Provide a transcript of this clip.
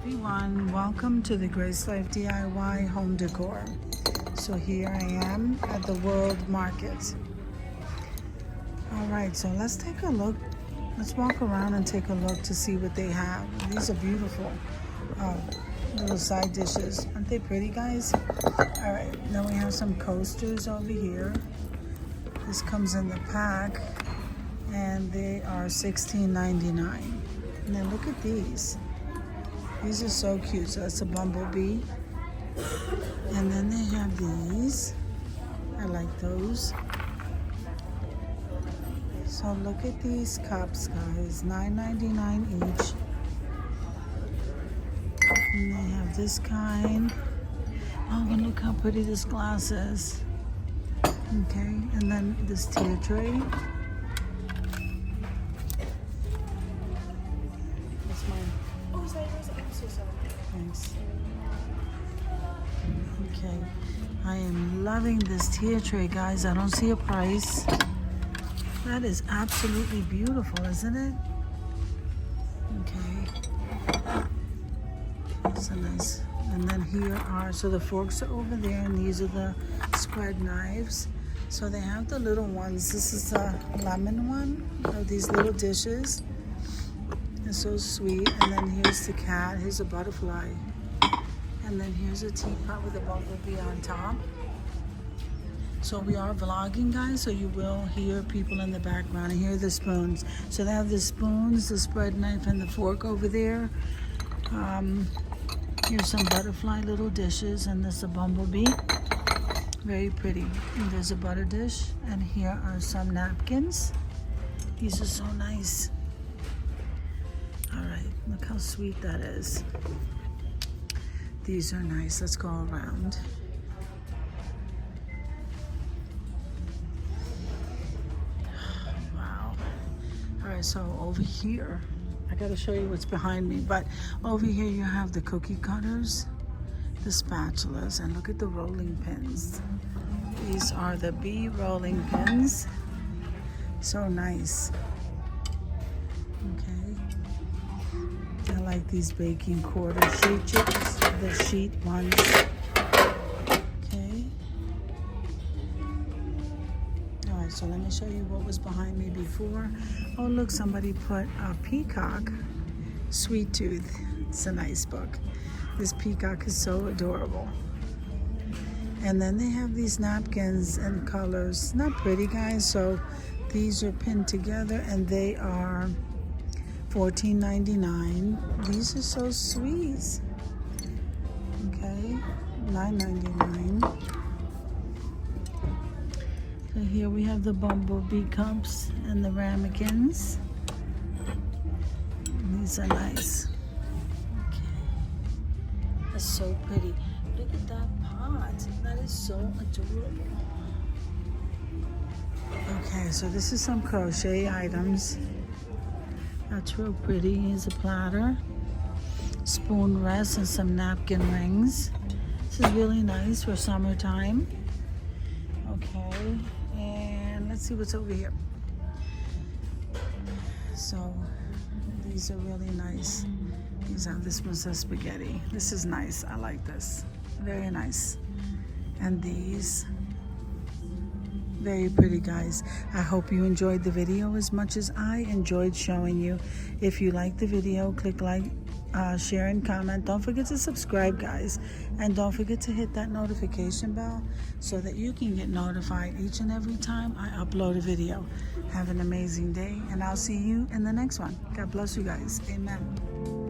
everyone, welcome to the Grace Life DIY home decor. So here I am at the World Market. Alright, so let's take a look. Let's walk around and take a look to see what they have. These are beautiful little side dishes. Aren't they pretty, guys? Alright, then we have some coasters over here. This comes in the pack and they are $16.99. And then look at these. These are so cute. So that's a bumblebee. And then they have these. I like those. So look at these cups, guys. $9.99 each. And they have this kind. Oh, and look how pretty this glass is. Okay, and then this tea tray. That's mine. Oh, sorry, I'm so sorry. Thanks. Okay, I am loving this tea tray, guys. I don't see a price. That is absolutely beautiful, isn't it? Okay. It's a nice. And then here are, so the forks are over there, and these are the spread knives. So they have the little ones. This is a lemon one. These little dishes. It's so sweet. And then here's the cat. Here's a butterfly. And then here's a teapot with a bumblebee on top. So we are vlogging, guys, so you will hear people in the background and hear the spoons. So they have the spoons, the spread knife, and the fork over there. Here's some butterfly little dishes, and there's a bumblebee. Very pretty. And there's a butter dish, and here are some napkins. These are so nice. All right, look how sweet that is. These are nice. Let's go around. Wow. All right, so over here, I gotta show you what's behind me, but over here you have the cookie cutters, the spatulas, and look at the rolling pins. These are the bee rolling pins. So nice. Okay. I like these baking quarter sheet chips, the sheet ones. Okay. All right, so let me show you what was behind me before. Oh, look, somebody put a peacock. Sweet Tooth. It's a nice book. This peacock is so adorable. And then they have these napkins and colors. Not pretty, guys. So these are pinned together and they are $14.99. These are so sweet. Okay, $9.99. So here we have the bumblebee cups and the ramekins. These are nice. Okay, that's so pretty. Look at that pot. That is so adorable. Okay, so this is some crochet items. That's real pretty. Here's a platter, spoon rest, and some napkin rings. This is really nice for summertime. Okay, and let's see what's over here. So these are really nice. These are, this one's a spaghetti. This is nice. I like this. Very nice. And these, very pretty, guys. I hope you enjoyed the video as much as I enjoyed showing you. If you like the video, click like, share, and comment. Don't forget to subscribe, guys. And don't forget to hit that notification bell so that you can get notified each and every time I upload a video. Have an amazing day, and I'll see you in the next one. God bless you guys. Amen.